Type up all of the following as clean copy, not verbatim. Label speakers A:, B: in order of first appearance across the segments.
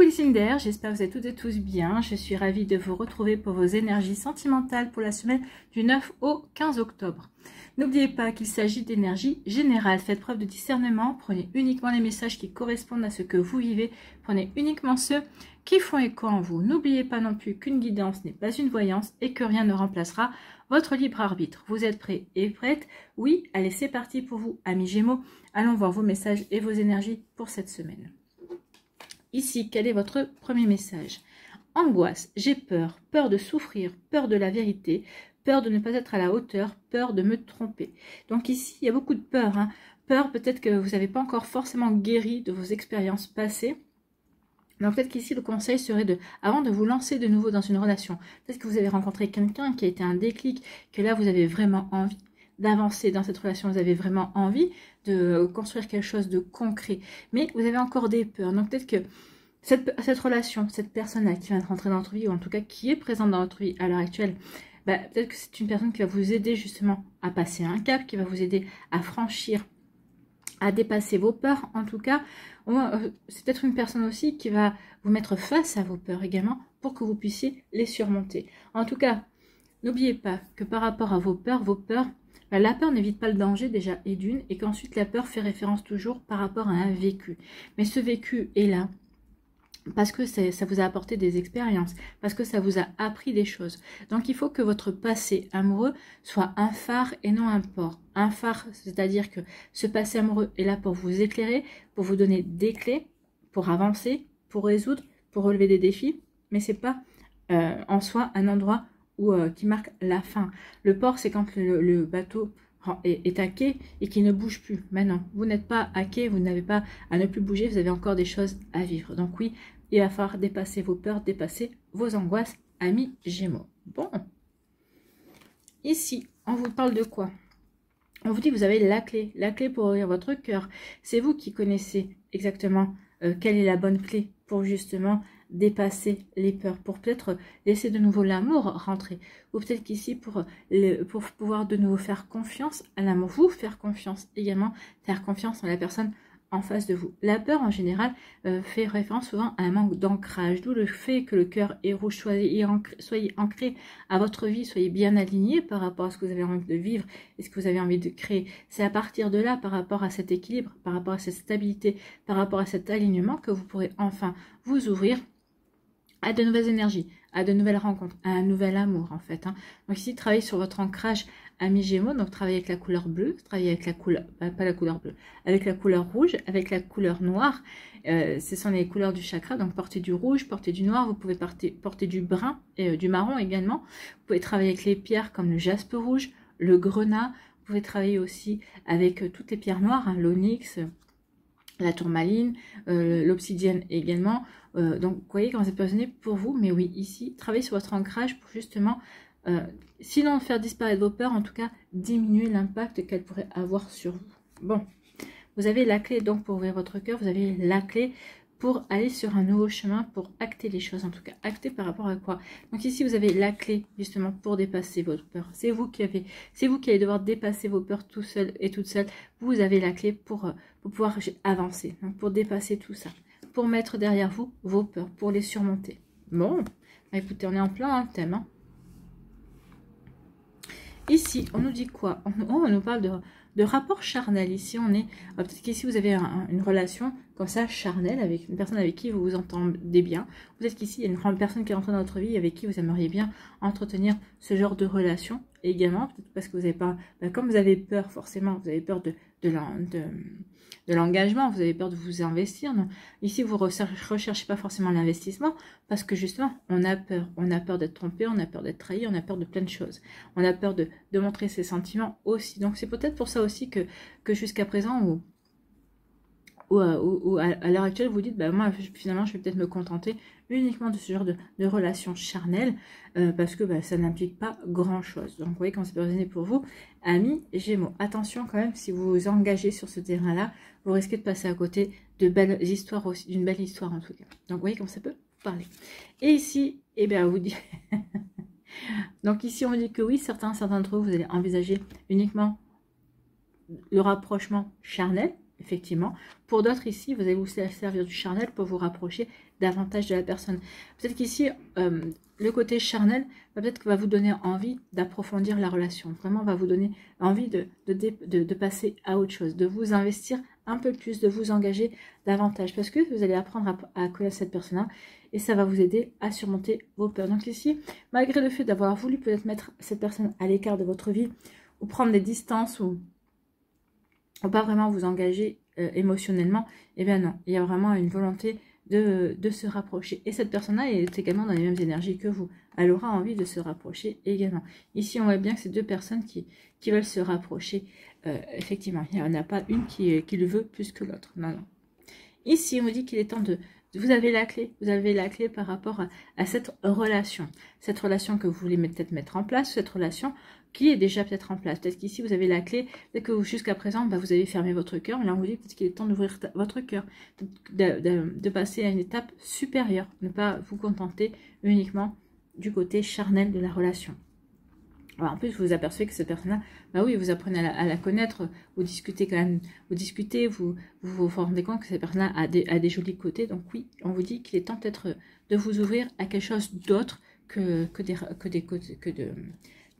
A: Coucou les signes d'air, j'espère que vous êtes toutes et tous bien. Je suis ravie de vous retrouver pour vos énergies sentimentales pour la semaine du 9 au 15 octobre. N'oubliez pas qu'il s'agit d'énergie générale. Faites preuve de discernement. Prenez uniquement les messages qui correspondent à ce que vous vivez. Prenez uniquement ceux qui font écho en vous. N'oubliez pas non plus qu'une guidance n'est pas une voyance et que rien ne remplacera votre libre arbitre. Vous êtes prêts et prêtes? Oui, allez, c'est parti pour vous, amis Gémeaux. Allons voir vos messages et vos énergies pour cette semaine. Ici, quel est votre premier message? Angoisse, j'ai peur, peur de souffrir, peur de la vérité, peur de ne pas être à la hauteur, peur de me tromper. Donc ici, il y a beaucoup de peur. Peur, peut-être que vous n'avez pas encore forcément guéri de vos expériences passées. Donc peut-être qu'ici, le conseil serait avant de vous lancer de nouveau dans une relation, peut-être que vous avez rencontré quelqu'un qui a été un déclic, que là, vous avez vraiment envie d'avancer dans cette relation, vous avez vraiment envie de construire quelque chose de concret, mais vous avez encore des peurs. Donc peut-être que cette relation, cette personne-là qui vient de rentrer dans votre vie, ou en tout cas qui est présente dans votre vie à l'heure actuelle, peut-être que c'est une personne qui va vous aider justement à passer un cap, qui va vous aider à franchir, à dépasser vos peurs. En tout cas, c'est peut-être une personne aussi qui va vous mettre face à vos peurs également pour que vous puissiez les surmonter. En tout cas, n'oubliez pas que par rapport à vos peurs, la peur n'évite pas le danger déjà et d'une, et qu'ensuite la peur fait référence toujours par rapport à un vécu. Mais ce vécu est là parce que ça vous a apporté des expériences, parce que ça vous a appris des choses. Donc il faut que votre passé amoureux soit un phare et non un port. Un phare, c'est-à-dire que ce passé amoureux est là pour vous éclairer, pour vous donner des clés, pour avancer, pour résoudre, pour relever des défis, mais c'est pas en soi un endroit qui marque la fin. Le port, c'est quand le bateau est à quai et qui ne bouge plus. Maintenant, vous n'êtes pas à quai, vous n'avez pas à ne plus bouger, vous avez encore des choses à vivre. Donc oui, il va falloir dépasser vos peurs, dépasser vos angoisses, amis Gémeaux. Bon, ici, on vous parle de quoi? On vous dit que vous avez la clé pour ouvrir votre cœur. C'est vous qui connaissez exactement quelle est la bonne clé pour justement dépasser les peurs, pour peut-être laisser de nouveau l'amour rentrer, ou peut-être qu'ici pour pouvoir de nouveau faire confiance à l'amour, vous faire confiance également, faire confiance en la personne en face de vous. La peur en général fait référence souvent à un manque d'ancrage, d'où le fait que le cœur est rouge, soyez ancré à votre vie, soyez bien aligné par rapport à ce que vous avez envie de vivre et ce que vous avez envie de créer. C'est à partir de là, par rapport à cet équilibre, par rapport à cette stabilité, par rapport à cet alignement, que vous pourrez enfin vous ouvrir à de nouvelles énergies, à de nouvelles rencontres, à un nouvel amour en fait. Donc ici, travaillez sur votre ancrage, amis Gémeaux, donc travaillez avec la couleur bleue, travaillez avec la couleur, pas la couleur bleue, avec la couleur rouge, avec la couleur noire. Ce sont les couleurs du chakra, donc portez du rouge, portez du noir, vous pouvez porter du brun et du marron également. Vous pouvez travailler avec les pierres comme le jaspe rouge, le grenat. Vous pouvez travailler aussi avec toutes les pierres noires, l'onyx, la tourmaline, l'obsidienne également. Donc vous voyez comment c'est positionné pour vous. Mais oui, ici, travaillez sur votre ancrage pour justement, sinon faire disparaître vos peurs, en tout cas diminuer l'impact qu'elles pourraient avoir sur vous. Bon, vous avez la clé donc pour ouvrir votre cœur, vous avez la clé pour aller sur un nouveau chemin, pour acter les choses, en tout cas acter par rapport à quoi. Donc ici vous avez la clé justement pour dépasser votre peur. C'est vous qui allez devoir dépasser vos peurs tout seul et toute seule. Vous avez la clé pour pouvoir avancer, donc pour dépasser tout ça, pour mettre derrière vous vos peurs, pour les surmonter. Bon, écoutez, on est en plein thème. Ici, on nous dit quoi? On nous parle de rapport charnel. Ici, on est... Peut-être qu'ici, vous avez une relation comme ça, charnelle, avec une personne avec qui vous vous entendez bien. Peut-être qu'ici, il y a une personne qui est rentrée dans votre vie avec qui vous aimeriez bien entretenir ce genre de relation. Et également, peut-être parce que vous n'avez pas... comme vous avez peur, forcément, vous avez peur de l'engagement, vous avez peur de vous investir. Non. Ici, vous ne recherchez pas forcément l'investissement parce que justement, on a peur. On a peur d'être trompé, on a peur d'être trahi, on a peur de plein de choses. On a peur de montrer ses sentiments aussi. Donc, c'est peut-être pour ça aussi que jusqu'à présent, ou à l'heure actuelle, vous dites, moi, finalement, je vais peut-être me contenter uniquement de ce genre de relation charnelle parce que ça n'implique pas grand-chose. Donc, vous voyez comment c'est positionné pour vous, amis Gémeaux. Attention quand même, si vous vous engagez sur ce terrain-là, vous risquez de passer à côté de belles histoires aussi, d'une belle histoire en tout cas. Donc, vous voyez comment ça peut parler. Et ici, on vous dit... Donc, ici, on dit que oui, certains d'entre vous, vous allez envisager uniquement le rapprochement charnel, effectivement. Pour d'autres ici, vous allez vous servir du charnel pour vous rapprocher davantage de la personne. Peut-être qu'ici, le côté charnel peut-être va vous donner envie d'approfondir la relation. Vraiment, va vous donner envie de passer à autre chose, de vous investir un peu plus, de vous engager davantage. Parce que vous allez apprendre à connaître cette personne-là et ça va vous aider à surmonter vos peurs. Donc ici, malgré le fait d'avoir voulu peut-être mettre cette personne à l'écart de votre vie ou prendre des distances ou pas vraiment vous engager émotionnellement, eh bien non, il y a vraiment une volonté de se rapprocher. Et cette personne-là est également dans les mêmes énergies que vous. Elle aura envie de se rapprocher également. Ici, on voit bien que c'est deux personnes qui veulent se rapprocher. Effectivement, il n'y en a pas une qui le veut plus que l'autre. Non, non. Ici, on me dit qu'il est temps de... Vous avez la clé par rapport à cette relation. Cette relation que vous voulez peut-être mettre en place, cette relation qui est déjà peut-être en place. Peut-être qu'ici, vous avez la clé, peut-être que jusqu'à présent, vous avez fermé votre cœur. Là, on vous dit peut-être qu'il est temps d'ouvrir votre cœur, de passer à une étape supérieure, ne pas vous contenter uniquement du côté charnel de la relation. Alors, en plus, vous vous apercevez que cette personne-là, oui, vous apprenez à la connaître, vous discutez quand même, vous rendez compte que cette personne-là a des jolis côtés. Donc oui, on vous dit qu'il est temps peut-être de vous ouvrir à quelque chose d'autre que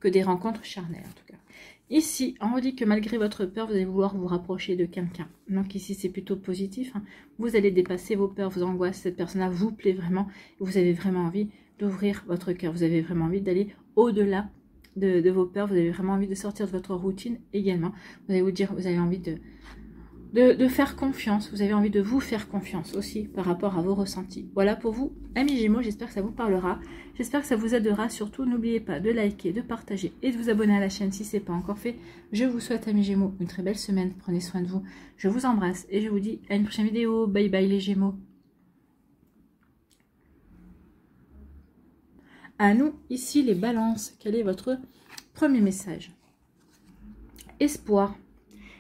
A: des rencontres charnelles, en tout cas. Ici, on vous dit que malgré votre peur, vous allez vouloir vous rapprocher de quelqu'un. Donc ici, c'est plutôt positif. Hein. Vous allez dépasser vos peurs, vos angoisses. Cette personne-là vous plaît vraiment. Vous avez vraiment envie d'ouvrir votre cœur. Vous avez vraiment envie d'aller au-delà de vos peurs. Vous avez vraiment envie de sortir de votre routine également. Vous allez vous dire, vous avez envie de faire confiance. Vous avez envie de vous faire confiance aussi par rapport à vos ressentis. Voilà pour vous, amis Gémeaux. J'espère que ça vous parlera. J'espère que ça vous aidera. Surtout, n'oubliez pas de liker, de partager et de vous abonner à la chaîne si ce n'est pas encore fait. Je vous souhaite, amis Gémeaux, une très belle semaine. Prenez soin de vous. Je vous embrasse et je vous dis à une prochaine vidéo. Bye bye les Gémeaux. À nous, ici, les balances. Quel est votre premier message? Espoir.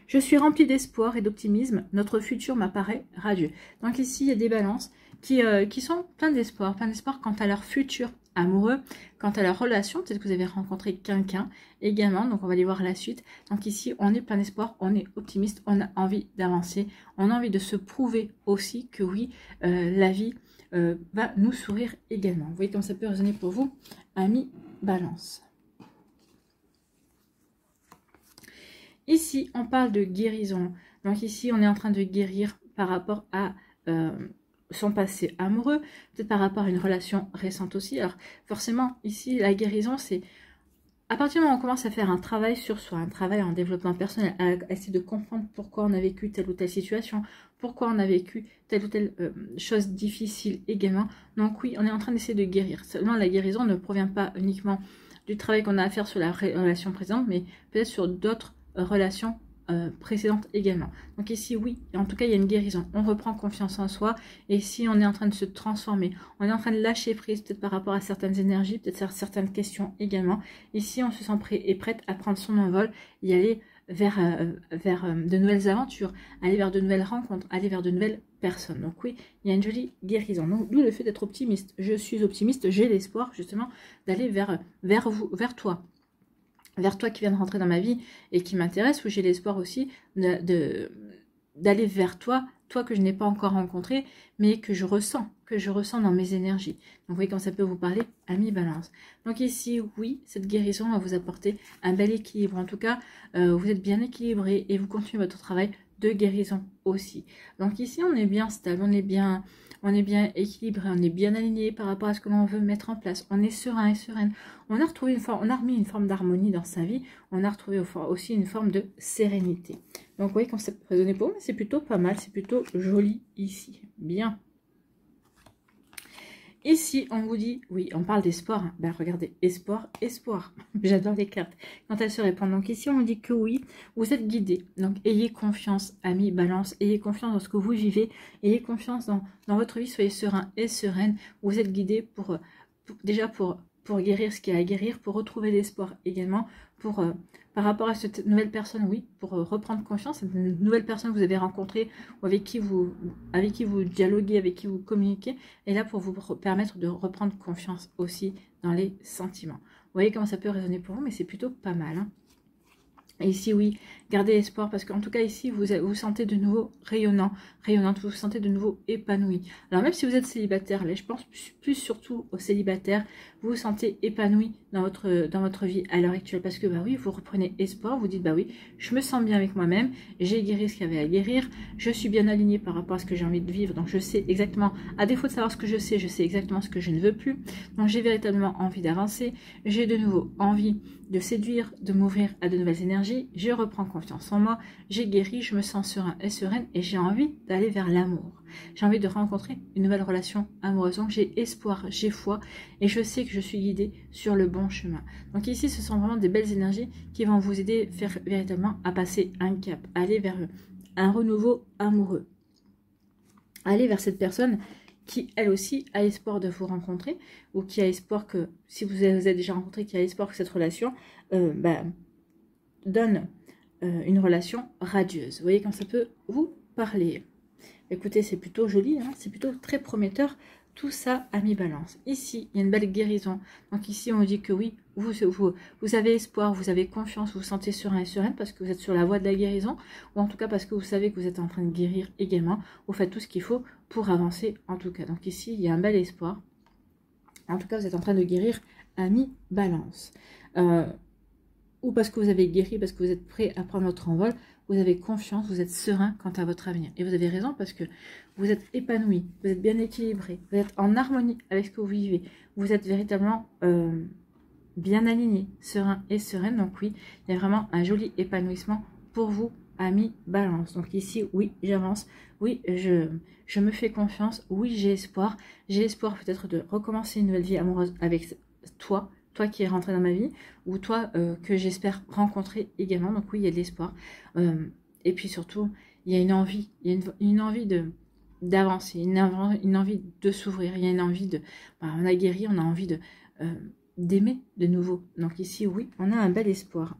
A: Je suis remplie d'espoir et d'optimisme. Notre futur m'apparaît radieux. Donc ici, il y a des balances qui sont plein d'espoir quant à leur futur amoureux, quant à leur relation. Peut-être que vous avez rencontré quelqu'un également. Donc on va aller voir la suite. Donc ici, on est plein d'espoir, on est optimiste, on a envie d'avancer. On a envie de se prouver aussi que oui, la vie va nous sourire également. Vous voyez comme ça peut résonner pour vous, amis Balance. Ici, on parle de guérison. Donc ici, on est en train de guérir par rapport à son passé amoureux, peut-être par rapport à une relation récente aussi. Alors forcément, ici, la guérison, c'est à partir du moment où on commence à faire un travail sur soi, un travail en développement personnel, à essayer de comprendre pourquoi on a vécu telle ou telle situation, pourquoi on a vécu telle ou telle chose difficile également. Donc oui, on est en train d'essayer de guérir. Seulement, la guérison ne provient pas uniquement du travail qu'on a à faire sur la relation présente, mais peut-être sur d'autres relations précédentes également. Donc ici, oui, en tout cas, il y a une guérison. On reprend confiance en soi. Et si on est en train de se transformer, on est en train de lâcher prise, peut-être par rapport à certaines énergies, peut-être certaines questions également. Ici, on se sent prêt et prête à prendre son envol et aller vers de nouvelles aventures, aller vers de nouvelles rencontres, aller vers de nouvelles personnes. Donc oui, il y a une jolie guérison. Donc d'où le fait d'être optimiste. Je suis optimiste, j'ai l'espoir justement d'aller vers toi. Vers toi qui viens de rentrer dans ma vie et qui m'intéresse, où j'ai l'espoir aussi d'aller vers toi que je n'ai pas encore rencontré, mais que je ressens dans mes énergies. Donc vous voyez quand ça peut vous parler, amis Balance. Donc ici, oui, cette guérison va vous apporter un bel équilibre. En tout cas, vous êtes bien équilibré et vous continuez votre travail de guérison aussi. Donc ici, on est bien stable, on est bien équilibré, on est bien aligné par rapport à ce que l'on veut mettre en place. On est serein et sereine. On a retrouvé on a remis une forme d'harmonie dans sa vie. On a retrouvé aussi une forme de sérénité. Donc vous voyez comme ça peut résonner pour vous, c'est plutôt pas mal, c'est plutôt joli ici. Bien. Ici, on vous dit, oui, on parle d'espoir. Ben regardez, espoir, espoir. J'adore les cartes quand elles se répondent. Donc ici, on vous dit que oui, vous êtes guidés. Donc ayez confiance, amis Balance. Ayez confiance dans ce que vous vivez. Ayez confiance dans votre vie. Soyez serein et sereine. Vous êtes guidés déjà pour guérir ce qu'il y a à guérir, pour retrouver l'espoir également, par rapport à cette nouvelle personne, oui, pour reprendre confiance, cette nouvelle personne que vous avez rencontrée, ou avec qui vous dialoguez, avec qui vous communiquez, et là pour vous permettre de reprendre confiance aussi dans les sentiments. Vous voyez comment ça peut résonner pour vous, mais c'est plutôt pas mal. Hein. Et ici, oui, gardez espoir parce qu'en tout cas, ici, vous vous sentez de nouveau rayonnante, vous vous sentez de nouveau épanoui. Alors, même si vous êtes célibataire, là, je pense plus surtout aux célibataires, vous vous sentez épanoui dans votre vie à l'heure actuelle parce que, bah oui, vous reprenez espoir, vous dites, bah oui, je me sens bien avec moi-même, j'ai guéri ce qu'il y avait à guérir, je suis bien alignée par rapport à ce que j'ai envie de vivre, donc je sais exactement, à défaut de savoir ce que je sais exactement ce que je ne veux plus, donc j'ai véritablement envie d'avancer, j'ai de nouveau envie de séduire, de m'ouvrir à de nouvelles énergies, je reprends confiance en moi, j'ai guéri, je me sens serein et sereine et j'ai envie d'aller vers l'amour. J'ai envie de rencontrer une nouvelle relation amoureuse. Donc j'ai espoir, j'ai foi et je sais que je suis guidée sur le bon chemin. Donc ici, ce sont vraiment des belles énergies qui vont vous aider faire véritablement à passer un cap, à aller vers un renouveau amoureux. Aller vers cette personne qui, elle aussi, a espoir de vous rencontrer, ou qui a espoir que, si vous avez déjà rencontré, qui a espoir que cette relation donne une relation radieuse. Vous voyez quand ça peut vous parler. Écoutez, c'est plutôt joli, hein, c'est plutôt très prometteur. Tout ça a mis balance. Ici, il y a une belle guérison. Donc ici, on dit que oui, vous avez espoir, vous avez confiance, vous vous sentez serein et sereine parce que vous êtes sur la voie de la guérison, ou en tout cas parce que vous savez que vous êtes en train de guérir également. Vous faites tout ce qu'il faut pour avancer en tout cas. Donc ici, il y a un bel espoir. En tout cas, vous êtes en train de guérir à mi-balance. Ou parce que vous avez guéri, parce que vous êtes prêt à prendre votre envol, vous avez confiance, vous êtes serein quant à votre avenir. Et vous avez raison parce que vous êtes épanoui, vous êtes bien équilibré, vous êtes en harmonie avec ce que vous vivez. Vous êtes véritablement bien aligné, serein et sereine. Donc oui, il y a vraiment un joli épanouissement pour vous à mi-balance. Donc ici, oui, j'avance. Oui, je me fais confiance. Oui, j'ai espoir. J'ai espoir peut-être de recommencer une nouvelle vie amoureuse avec toi qui es rentré dans ma vie, ou toi que j'espère rencontrer également. Donc oui, il y a de l'espoir. Et puis surtout, il y a une envie, une envie d'avancer, une envie de s'ouvrir, il y a une envie de... on a guéri, on a envie d'aimer de nouveau. Donc ici, oui, on a un bel espoir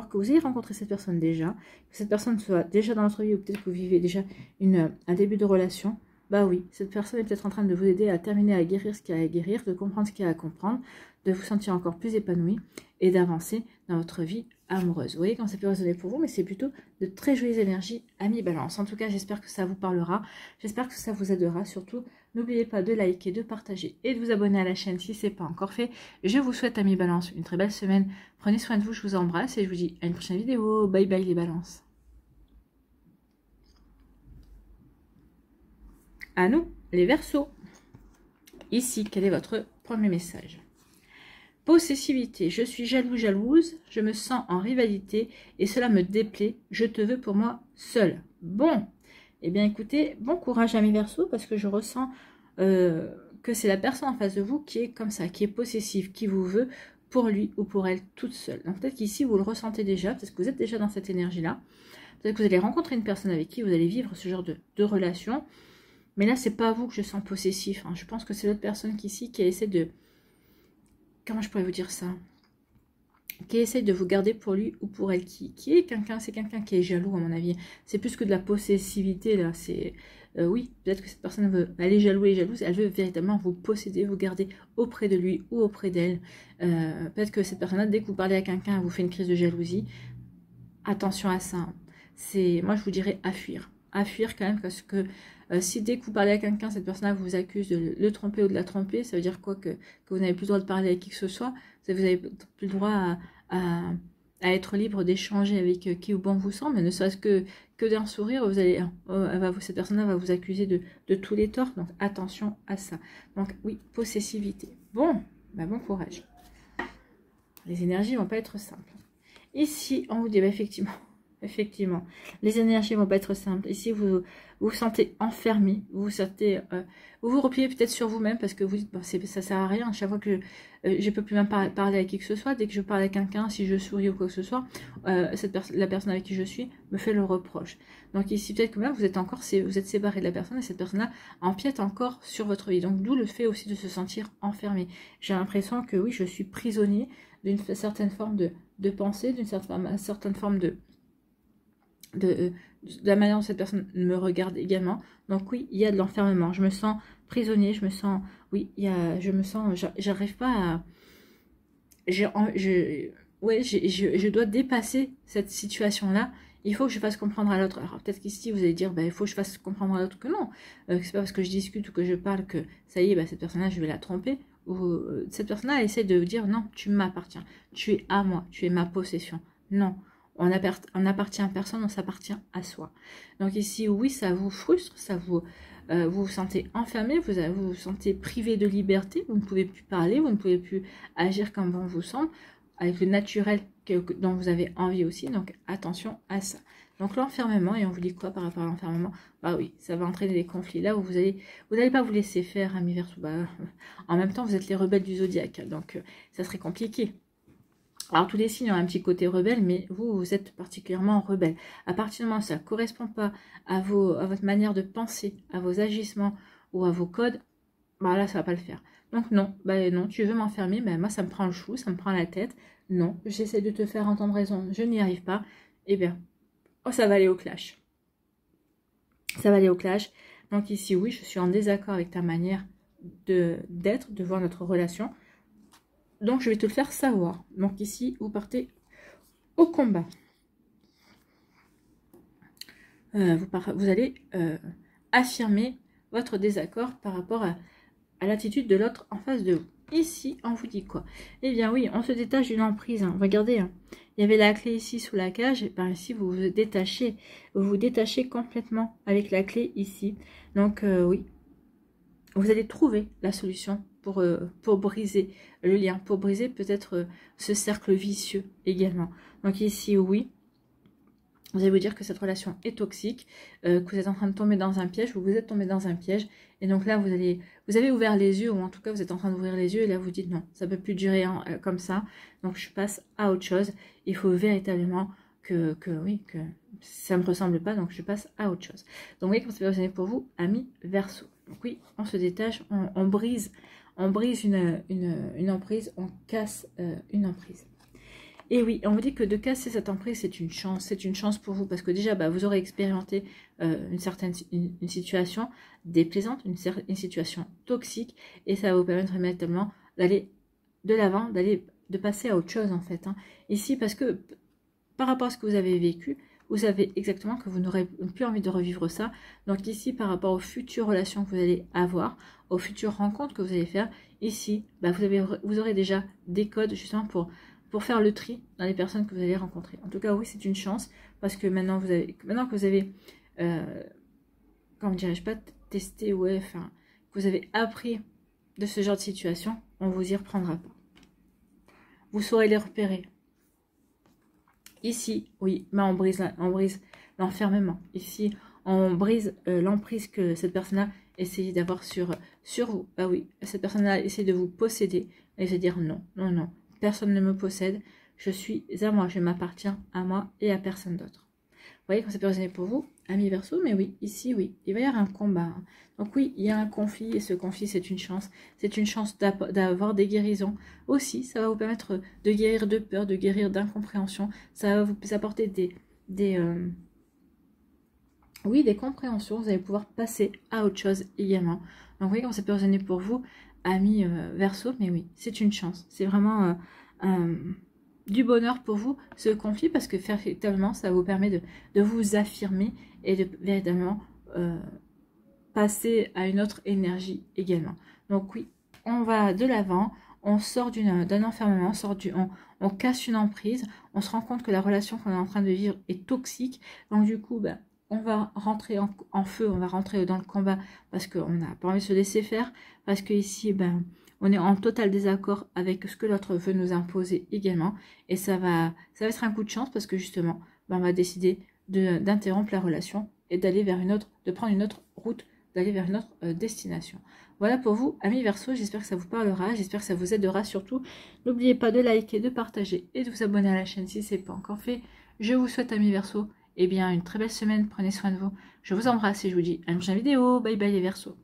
A: que vous ayez rencontré cette personne déjà, que cette personne soit déjà dans votre vie, ou peut-être que vous vivez déjà un début de relation. Bah oui, cette personne est peut-être en train de vous aider à terminer à guérir ce qu'il y a à guérir, de comprendre ce qu'il y a à comprendre, de vous sentir encore plus épanoui et d'avancer dans votre vie amoureuse. Vous voyez comment ça peut résonner pour vous, mais c'est plutôt de très jolies énergies à mi-balance. En tout cas, j'espère que ça vous parlera, j'espère que ça vous aidera. Surtout, n'oubliez pas de liker, de partager et de vous abonner à la chaîne si ce n'est pas encore fait. Je vous souhaite à mi-balance une très belle semaine. Prenez soin de vous, je vous embrasse et je vous dis à une prochaine vidéo. Bye bye les balances. À nous, les Verseaux. Ici, quel est votre premier message? Possessivité. Je suis jalouse, je me sens en rivalité et cela me déplaît. Je te veux pour moi seule. Bon, eh bien écoutez, bon courage à mes Verseaux parce que je ressens que c'est la personne en face de vous qui est comme ça, qui est possessive, qui vous veut pour lui ou pour elle toute seule. Donc peut-être qu'ici vous le ressentez déjà, parce que vous êtes déjà dans cette énergie-là. Peut-être que vous allez rencontrer une personne avec qui vous allez vivre ce genre de relation. Mais là, c'est pas vous que je sens possessif. Hein. Je pense que c'est l'autre personne qui essaie de... Comment je pourrais vous dire ça? Qui essaie de vous garder pour lui ou pour elle. Qui est quelqu'un? C'est quelqu'un qui est jaloux, à mon avis. C'est plus que de la possessivité, là. C'est... oui, peut-être que cette personne veut... Elle est jalouse et jalouse. Elle veut véritablement vous posséder, vous garder auprès de lui ou auprès d'elle. Peut-être que cette personne-là, dès que vous parlez à quelqu'un, elle vous fait une crise de jalousie. Attention à ça. Moi, je vous dirais à fuir. À fuir quand même, parce que si dès que vous parlez à quelqu'un, cette personne-là vous accuse de le tromper ou de la tromper, ça veut dire quoi? Que vous n'avez plus le droit de parler avec qui que ce soit, vous n'avez plus le droit à être libre d'échanger avec qui ou bon vous semble, mais ne serait-ce que d'un sourire, cette personne-là va vous accuser de tous les torts, donc attention à ça. Donc oui, possessivité. Bon, bon courage. Les énergies vont pas être simples. Ici, on vous dit, effectivement, les énergies vont pas être simples. Ici, vous vous sentez enfermé, vous vous repliez peut-être sur vous-même parce que vous dites, bon, ça sert à rien. À chaque fois que je peux plus même parler à qui que ce soit, dès que je parle à quelqu'un, si je souris ou quoi que ce soit, la personne avec qui je suis me fait le reproche. Donc ici, peut-être que même vous êtes séparé de la personne et cette personne-là empiète encore sur votre vie. Donc d'où le fait aussi de se sentir enfermé. J'ai l'impression que oui, je suis prisonnier d'une certaine forme de pensée, d'une certaine forme de la manière dont cette personne me regarde également. Donc oui, il y a de l'enfermement. Je me sens prisonnier, je me sens... Oui, j'arrive pas à... ouais, je dois dépasser cette situation-là. Il faut que je fasse comprendre à l'autre. Alors peut-être qu'ici, vous allez dire, bah, il faut que je fasse comprendre à l'autre que non. C'est pas parce que je discute ou que je parle que ça y est, bah, cette personne-là, je vais la tromper. Ou cette personne-là essaie de dire, non, tu m'appartiens. Tu es à moi. Tu es ma possession. Non. On n'appartient à personne, on s'appartient à soi. Donc ici, oui, ça vous frustre, vous vous sentez enfermé, vous vous sentez privé de liberté, vous ne pouvez plus parler, vous ne pouvez plus agir comme bon vous semble, avec le naturel dont vous avez envie aussi. Donc attention à ça. Donc l'enfermement, et on vous dit quoi par rapport à l'enfermement? Bah oui, ça va entraîner des conflits là où vous n'allez pas vous laisser faire, amis Verseau. Bah, en même temps, vous êtes les rebelles du zodiaque, donc ça serait compliqué. Alors, tous les signes ont un petit côté rebelle, mais vous êtes particulièrement rebelle. À partir du moment où ça ne correspond pas à votre manière de penser, à vos agissements ou à vos codes, bah là, ça va pas le faire. Donc non, bah non, tu veux m'enfermer, bah moi, ça me prend le chou, ça me prend la tête. Non, j'essaie de te faire entendre raison, je n'y arrive pas. Eh bien, oh, ça va aller au clash. Ça va aller au clash. Donc ici, oui, je suis en désaccord avec ta manière d'être, de voir notre relation. Donc, je vais te le faire savoir. Donc, ici, vous partez au combat. Vous allez affirmer votre désaccord par rapport à l'attitude de l'autre en face de vous. Ici, on vous dit quoi? Eh bien, oui, on se détache d'une emprise. Hein. Regardez, hein. Il y avait la clé ici sous la cage. Et bien, ici, vous vous détachez. Vous vous détachez complètement avec la clé ici. Donc, oui, vous allez trouver la solution pour briser le lien, pour briser peut-être ce cercle vicieux également. Donc ici, oui, vous allez vous dire que cette relation est toxique, que vous êtes en train de tomber dans un piège, ou vous êtes tombé dans un piège, et donc là, vous avez ouvert les yeux, ou en tout cas, vous êtes en train d'ouvrir les yeux, et là, vous dites non, ça ne peut plus durer comme ça, donc je passe à autre chose. Il faut véritablement que ça ne me ressemble pas, donc je passe à autre chose. Donc, vous voyez comment ça va fonctionner pour vous, amis Verseau. Donc oui, on se détache, on brise une emprise, on casse une emprise. Et oui, on vous dit que de casser cette emprise, c'est une chance pour vous, parce que déjà, bah, vous aurez expérimenté une situation déplaisante, une situation toxique, et ça va vous permettre immédiatement d'aller de l'avant, de passer à autre chose en fait. Hein. Ici, parce que par rapport à ce que vous avez vécu, vous savez exactement que vous n'aurez plus envie de revivre ça. Donc ici, par rapport aux futures relations que vous allez avoir, aux futures rencontres que vous allez faire, ici, bah, vous aurez déjà des codes justement pour faire le tri dans les personnes que vous allez rencontrer. En tout cas, oui, c'est une chance, parce que maintenant que vous avez, comment dirais-je, pas testé, ouais, enfin, que vous avez appris de ce genre de situation, on vous y reprendra pas. Vous saurez les repérer. Ici, oui, mais on brise l'enfermement. Ici, on brise l'emprise que cette personne-là essaye d'avoir sur vous. Bah oui, cette personne-là essaie de vous posséder et se dire non, non, non, personne ne me possède, je suis à moi, je m'appartiens à moi et à personne d'autre. Vous voyez comment ça peut résonner pour vous, amis Verseau, mais oui, ici, oui, il va y avoir un combat. Hein. Donc oui, il y a un conflit, et ce conflit, c'est une chance. C'est une chance d'avoir des guérisons. Aussi, ça va vous permettre de guérir de peur, de guérir d'incompréhension. Ça va vous apporter des compréhensions. Vous allez pouvoir passer à autre chose également. Donc vous voyez comment ça peut résonner pour vous, amis Verseau, mais oui, c'est une chance. C'est vraiment du bonheur pour vous, ce conflit, parce que véritablement, ça vous permet de vous affirmer et de véritablement passer à une autre énergie également. Donc oui, on va de l'avant, on sort d'un enfermement, on casse une emprise, on se rend compte que la relation qu'on est en train de vivre est toxique, donc du coup, ben, on va rentrer en feu, on va rentrer dans le combat, parce qu'on n'a pas envie de se laisser faire, parce que ici, ben, on est en total désaccord avec ce que l'autre veut nous imposer également, et ça va être un coup de chance, parce que justement, ben, on va décider d'interrompre la relation et d'aller vers de prendre une autre route, d'aller vers une autre destination. Voilà pour vous, amis Verseau, j'espère que ça vous parlera, j'espère que ça vous aidera surtout. N'oubliez pas de liker, de partager et de vous abonner à la chaîne si ce n'est pas encore fait. Je vous souhaite, amis Verseau, eh bien, une très belle semaine, prenez soin de vous. Je vous embrasse et je vous dis à une prochaine vidéo. Bye bye les Verseaux.